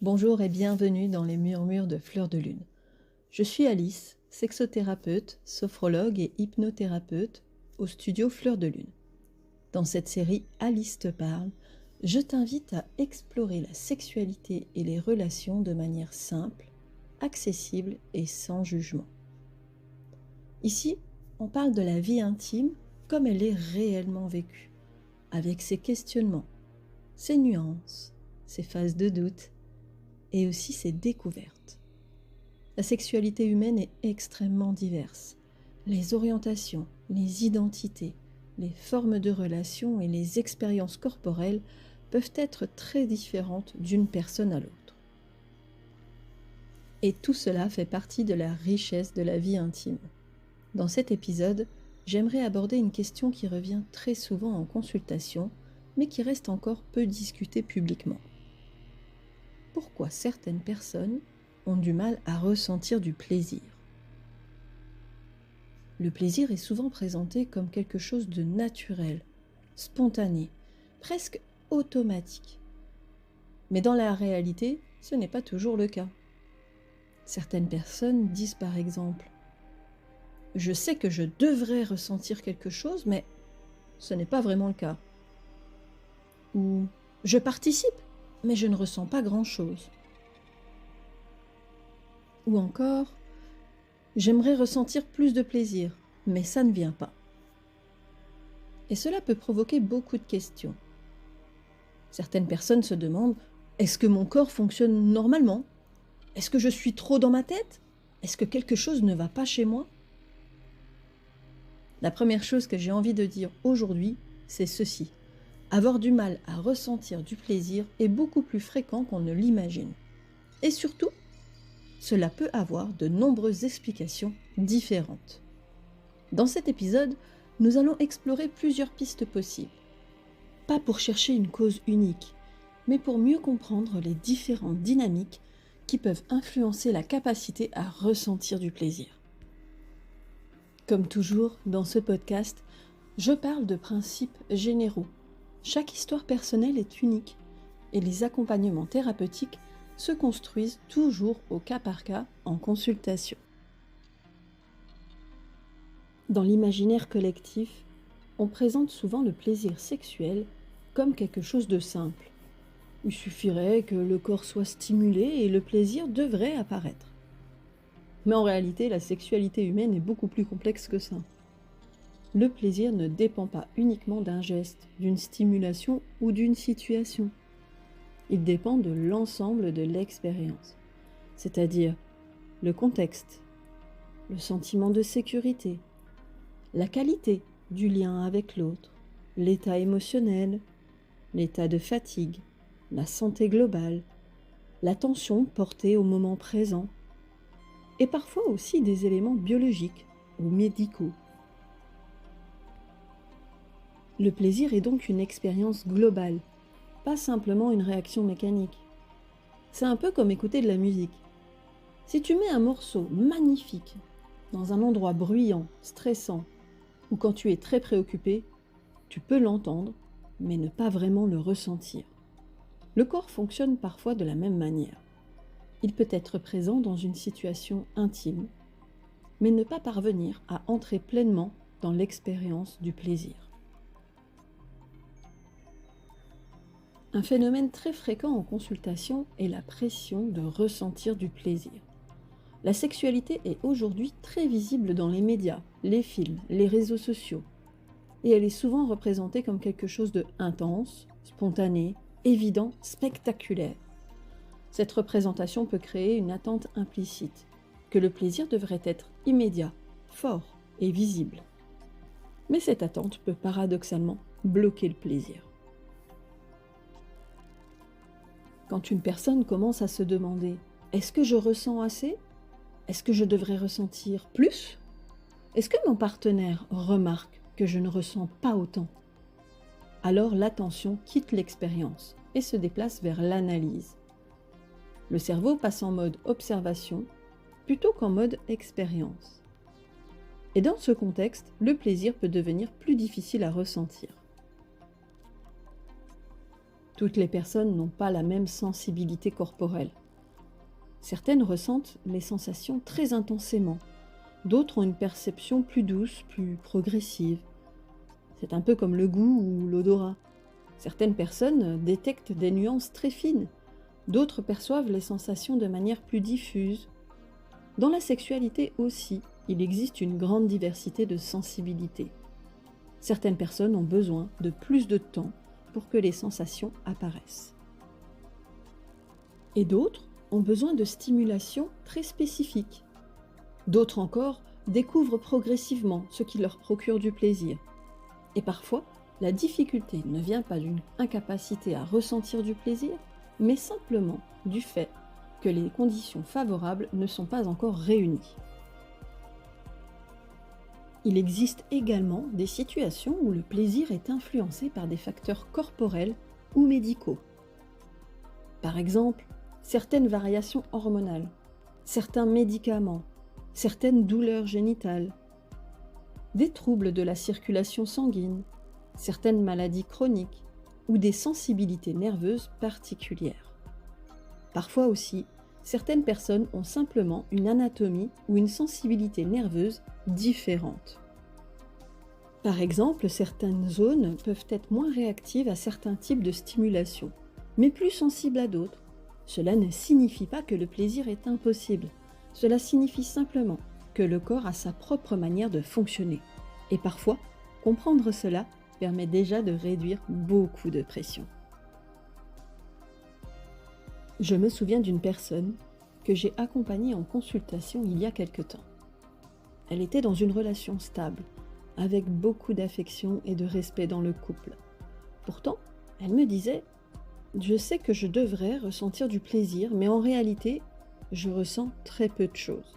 Bonjour et bienvenue dans les murmures de Fleur de Lune. Je suis Alice, sexothérapeute, sophrologue et hypnothérapeute au studio Fleur de Lune. Dans cette série Alice te parle, je t'invite à explorer la sexualité et les relations de manière simple, accessible et sans jugement. Ici, on parle de la vie intime comme elle est réellement vécue, avec ses questionnements, ses nuances, ses phases de doute, et aussi ses découvertes. La sexualité humaine est extrêmement diverse. Les orientations, les identités, les formes de relations et les expériences corporelles peuvent être très différentes d'une personne à l'autre. Et tout cela fait partie de la richesse de la vie intime. Dans cet épisode, j'aimerais aborder une question qui revient très souvent en consultation, mais qui reste encore peu discutée publiquement. Pourquoi certaines personnes ont du mal à ressentir du plaisir. Le plaisir est souvent présenté comme quelque chose de naturel, spontané, presque automatique. Mais dans la réalité, ce n'est pas toujours le cas. Certaines personnes disent par exemple « Je sais que je devrais ressentir quelque chose, mais ce n'est pas vraiment le cas. » Ou « Je participe, mais je ne ressens pas grand-chose. » Ou encore « J'aimerais ressentir plus de plaisir, mais ça ne vient pas. » Et cela peut provoquer beaucoup de questions. Certaines personnes se demandent « Est-ce que mon corps fonctionne normalement ? Est-ce que je suis trop dans ma tête ? Est-ce que quelque chose ne va pas chez moi ?» La première chose que j'ai envie de dire aujourd'hui, c'est ceci. Avoir du mal à ressentir du plaisir est beaucoup plus fréquent qu'on ne l'imagine. Et surtout, cela peut avoir de nombreuses explications différentes. Dans cet épisode, nous allons explorer plusieurs pistes possibles. Pas pour chercher une cause unique, mais pour mieux comprendre les différentes dynamiques qui peuvent influencer la capacité à ressentir du plaisir. Comme toujours, dans ce podcast, je parle de principes généraux. Chaque histoire personnelle est unique et les accompagnements thérapeutiques se construisent toujours au cas par cas en consultation. Dans l'imaginaire collectif, on présente souvent le plaisir sexuel comme quelque chose de simple. Il suffirait que le corps soit stimulé et le plaisir devrait apparaître. Mais en réalité, la sexualité humaine est beaucoup plus complexe que ça. Le plaisir ne dépend pas uniquement d'un geste, d'une stimulation ou d'une situation. Il dépend de l'ensemble de l'expérience, c'est-à-dire le contexte, le sentiment de sécurité, la qualité du lien avec l'autre, l'état émotionnel, l'état de fatigue, la santé globale, l'attention portée au moment présent, et parfois aussi des éléments biologiques ou médicaux. Le plaisir est donc une expérience globale, pas simplement une réaction mécanique. C'est un peu comme écouter de la musique. Si tu mets un morceau magnifique dans un endroit bruyant, stressant, ou quand tu es très préoccupé, tu peux l'entendre, mais ne pas vraiment le ressentir. Le corps fonctionne parfois de la même manière. Il peut être présent dans une situation intime, mais ne pas parvenir à entrer pleinement dans l'expérience du plaisir. Un phénomène très fréquent en consultation est la pression de ressentir du plaisir. La sexualité est aujourd'hui très visible dans les médias, les films, les réseaux sociaux, et elle est souvent représentée comme quelque chose de intense, spontané, évident, spectaculaire. Cette représentation peut créer une attente implicite, que le plaisir devrait être immédiat, fort et visible. Mais cette attente peut paradoxalement bloquer le plaisir. Quand une personne commence à se demander « Est-ce que je ressens assez ? Est-ce que je devrais ressentir plus ? Est-ce que mon partenaire remarque que je ne ressens pas autant ?» Alors l'attention quitte l'expérience et se déplace vers l'analyse. Le cerveau passe en mode observation plutôt qu'en mode expérience. Et dans ce contexte, le plaisir peut devenir plus difficile à ressentir. Toutes les personnes n'ont pas la même sensibilité corporelle. Certaines ressentent les sensations très intensément, d'autres ont une perception plus douce, plus progressive. C'est un peu comme le goût ou l'odorat. Certaines personnes détectent des nuances très fines, d'autres perçoivent les sensations de manière plus diffuse. Dans la sexualité aussi, il existe une grande diversité de sensibilités. Certaines personnes ont besoin de plus de temps pour que les sensations apparaissent. Et d'autres ont besoin de stimulation très spécifiques. D'autres encore découvrent progressivement ce qui leur procure du plaisir. Et parfois, la difficulté ne vient pas d'une incapacité à ressentir du plaisir, mais simplement du fait que les conditions favorables ne sont pas encore réunies. Il existe également des situations où le plaisir est influencé par des facteurs corporels ou médicaux. Par exemple, certaines variations hormonales, certains médicaments, certaines douleurs génitales, des troubles de la circulation sanguine, certaines maladies chroniques ou des sensibilités nerveuses particulières. Parfois aussi, certaines personnes ont simplement une anatomie ou une sensibilité nerveuse différente. Par exemple, certaines zones peuvent être moins réactives à certains types de stimulation, mais plus sensibles à d'autres. Cela ne signifie pas que le plaisir est impossible. Cela signifie simplement que le corps a sa propre manière de fonctionner. Et parfois, comprendre cela permet déjà de réduire beaucoup de pression. Je me souviens d'une personne que j'ai accompagnée en consultation il y a quelque temps. Elle était dans une relation stable, avec beaucoup d'affection et de respect dans le couple. Pourtant, elle me disait « Je sais que je devrais ressentir du plaisir, mais en réalité, je ressens très peu de choses. »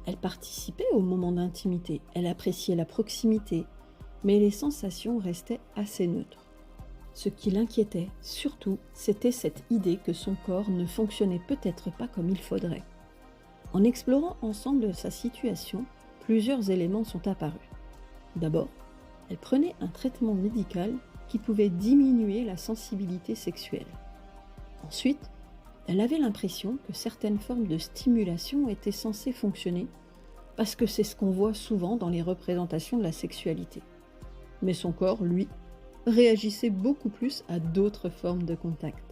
Elle participait au moment d'intimité, elle appréciait la proximité, mais les sensations restaient assez neutres. Ce qui l'inquiétait, surtout, c'était cette idée que son corps ne fonctionnait peut-être pas comme il faudrait. En explorant ensemble sa situation, plusieurs éléments sont apparus. D'abord, elle prenait un traitement médical qui pouvait diminuer la sensibilité sexuelle. Ensuite, elle avait l'impression que certaines formes de stimulation étaient censées fonctionner parce que c'est ce qu'on voit souvent dans les représentations de la sexualité. Mais son corps, lui, réagissait beaucoup plus à d'autres formes de contact.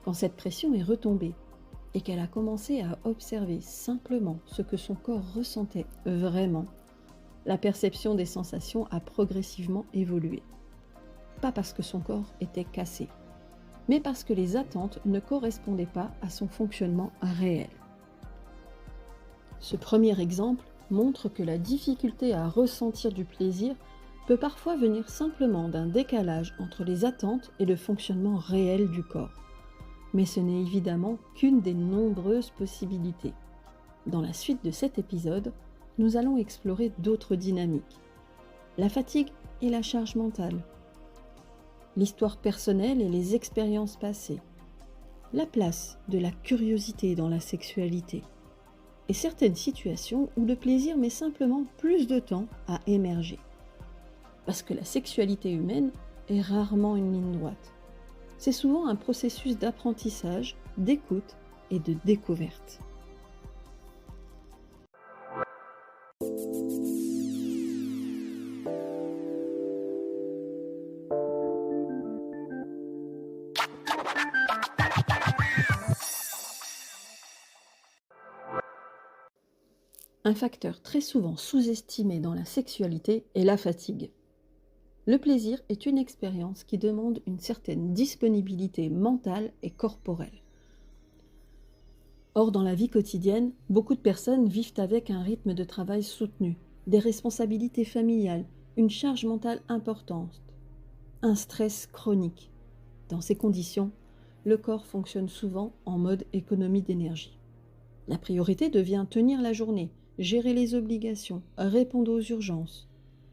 Quand cette pression est retombée et qu'elle a commencé à observer simplement ce que son corps ressentait vraiment, la perception des sensations a progressivement évolué. Pas parce que son corps était cassé, mais parce que les attentes ne correspondaient pas à son fonctionnement réel. Ce premier exemple montre que la difficulté à ressentir du plaisir peut parfois venir simplement d'un décalage entre les attentes et le fonctionnement réel du corps. Mais ce n'est évidemment qu'une des nombreuses possibilités. Dans la suite de cet épisode, nous allons explorer d'autres dynamiques. La fatigue et la charge mentale, l'histoire personnelle et les expériences passées, la place de la curiosité dans la sexualité, et certaines situations où le plaisir met simplement plus de temps à émerger. Parce que la sexualité humaine est rarement une ligne droite. C'est souvent un processus d'apprentissage, d'écoute et de découverte. Un facteur très souvent sous-estimé dans la sexualité est la fatigue. Le plaisir est une expérience qui demande une certaine disponibilité mentale et corporelle. Or, dans la vie quotidienne, beaucoup de personnes vivent avec un rythme de travail soutenu, des responsabilités familiales, une charge mentale importante, un stress chronique. Dans ces conditions, le corps fonctionne souvent en mode économie d'énergie. La priorité devient tenir la journée, gérer les obligations, répondre aux urgences.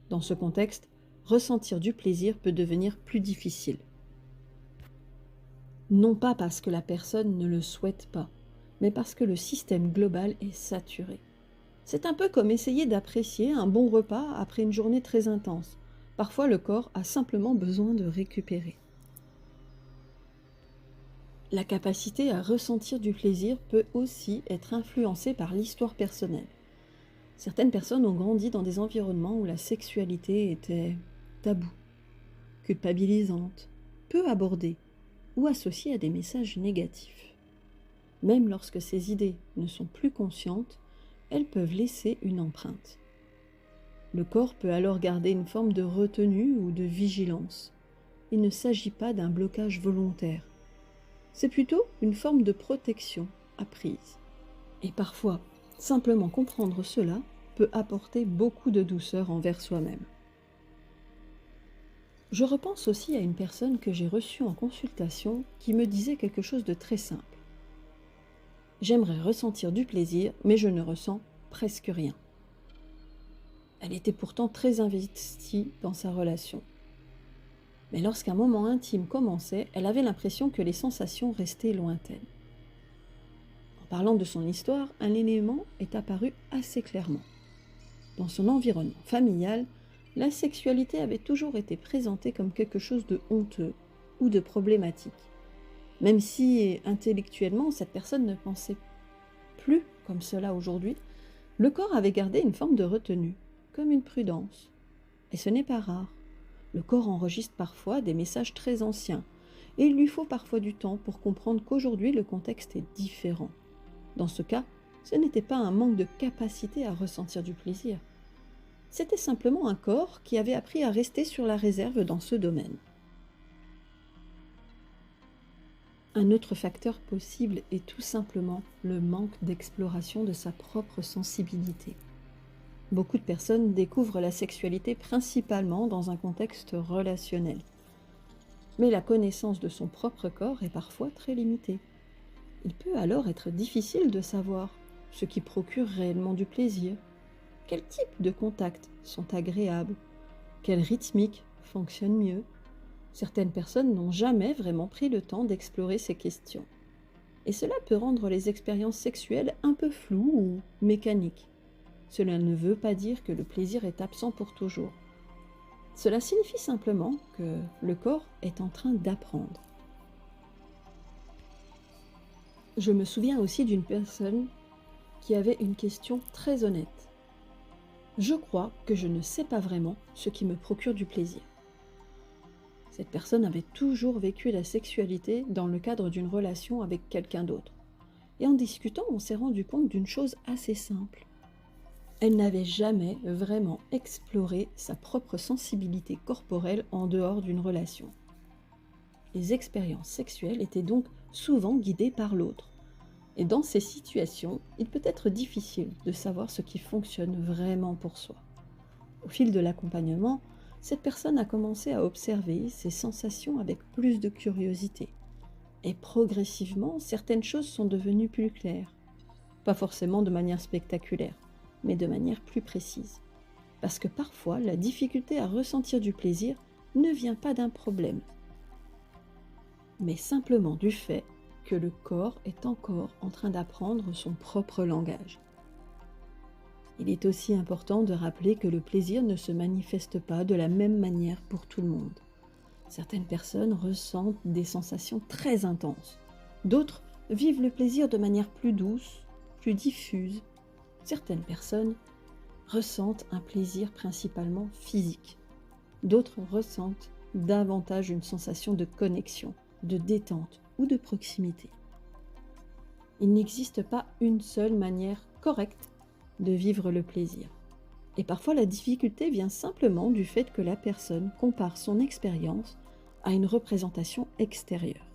Dans ce contexte, ressentir du plaisir peut devenir plus difficile. Non pas parce que la personne ne le souhaite pas, mais parce que le système global est saturé. C'est un peu comme essayer d'apprécier un bon repas après une journée très intense. Parfois, le corps a simplement besoin de récupérer. La capacité à ressentir du plaisir peut aussi être influencée par l'histoire personnelle. Certaines personnes ont grandi dans des environnements où la sexualité était taboue, culpabilisante, peu abordée ou associée à des messages négatifs. Même lorsque ces idées ne sont plus conscientes, elles peuvent laisser une empreinte. Le corps peut alors garder une forme de retenue ou de vigilance. Il ne s'agit pas d'un blocage volontaire. C'est plutôt une forme de protection apprise. Et parfois, simplement comprendre cela peut apporter beaucoup de douceur envers soi-même. Je repense aussi à une personne que j'ai reçue en consultation qui me disait quelque chose de très simple. J'aimerais ressentir du plaisir, mais je ne ressens presque rien. Elle était pourtant très investie dans sa relation. Mais lorsqu'un moment intime commençait, elle avait l'impression que les sensations restaient lointaines. En parlant de son histoire, un élément est apparu assez clairement. Dans son environnement familial, la sexualité avait toujours été présentée comme quelque chose de honteux ou de problématique. Même si intellectuellement cette personne ne pensait plus comme cela aujourd'hui, le corps avait gardé une forme de retenue, comme une prudence. Et ce n'est pas rare. Le corps enregistre parfois des messages très anciens, et il lui faut parfois du temps pour comprendre qu'aujourd'hui le contexte est différent. Dans ce cas, ce n'était pas un manque de capacité à ressentir du plaisir. C'était simplement un corps qui avait appris à rester sur la réserve dans ce domaine. Un autre facteur possible est tout simplement le manque d'exploration de sa propre sensibilité. Beaucoup de personnes découvrent la sexualité principalement dans un contexte relationnel. Mais la connaissance de son propre corps est parfois très limitée. Il peut alors être difficile de savoir ce qui procure réellement du plaisir, quels types de contacts sont agréables, quelle rythmique fonctionne mieux. Certaines personnes n'ont jamais vraiment pris le temps d'explorer ces questions. Et cela peut rendre les expériences sexuelles un peu floues ou mécaniques. Cela ne veut pas dire que le plaisir est absent pour toujours. Cela signifie simplement que le corps est en train d'apprendre. Je me souviens aussi d'une personne qui avait une question très honnête. Je crois que je ne sais pas vraiment ce qui me procure du plaisir. Cette personne avait toujours vécu la sexualité dans le cadre d'une relation avec quelqu'un d'autre. Et en discutant, on s'est rendu compte d'une chose assez simple. Elle n'avait jamais vraiment exploré sa propre sensibilité corporelle en dehors d'une relation. Les expériences sexuelles étaient donc souvent guidées par l'autre. Et dans ces situations, il peut être difficile de savoir ce qui fonctionne vraiment pour soi. Au fil de l'accompagnement, cette personne a commencé à observer ses sensations avec plus de curiosité. Et progressivement, certaines choses sont devenues plus claires. Pas forcément de manière spectaculaire, mais de manière plus précise. Parce que parfois, la difficulté à ressentir du plaisir ne vient pas d'un problème, mais simplement du fait que le corps est encore en train d'apprendre son propre langage. Il est aussi important de rappeler que le plaisir ne se manifeste pas de la même manière pour tout le monde. Certaines personnes ressentent des sensations très intenses. D'autres vivent le plaisir de manière plus douce, plus diffuse. Certaines personnes ressentent un plaisir principalement physique. D'autres ressentent davantage une sensation de connexion, de détente ou de proximité. Il n'existe pas une seule manière correcte de vivre le plaisir. Et parfois la difficulté vient simplement du fait que la personne compare son expérience à une représentation extérieure.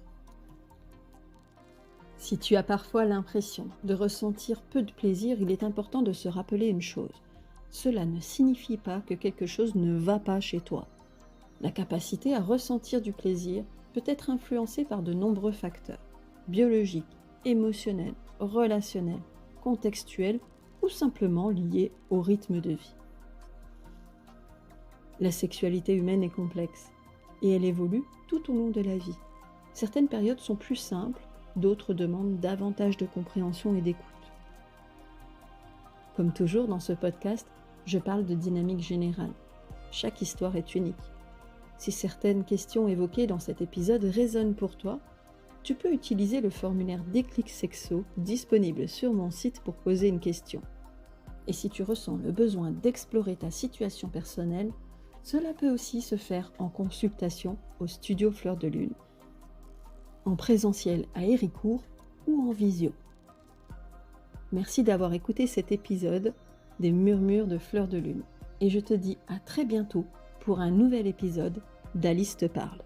Si tu as parfois l'impression de ressentir peu de plaisir, il est important de se rappeler une chose. Cela ne signifie pas que quelque chose ne va pas chez toi. La capacité à ressentir du plaisir peut être influencée par de nombreux facteurs, biologiques, émotionnels, relationnels, contextuels ou simplement liés au rythme de vie. La sexualité humaine est complexe et elle évolue tout au long de la vie. Certaines périodes sont plus simples, d'autres demandent davantage de compréhension et d'écoute. Comme toujours dans ce podcast, je parle de dynamique générale. Chaque histoire est unique. Si certaines questions évoquées dans cet épisode résonnent pour toi, tu peux utiliser le formulaire Déclic Sexo disponible sur mon site pour poser une question. Et si tu ressens le besoin d'explorer ta situation personnelle, cela peut aussi se faire en consultation au studio Fleur de Lune, en présentiel à Héricourt ou en visio. Merci d'avoir écouté cet épisode des Murmures de Fleur de Lune et je te dis à très bientôt pour un nouvel épisode d'Alice te parle.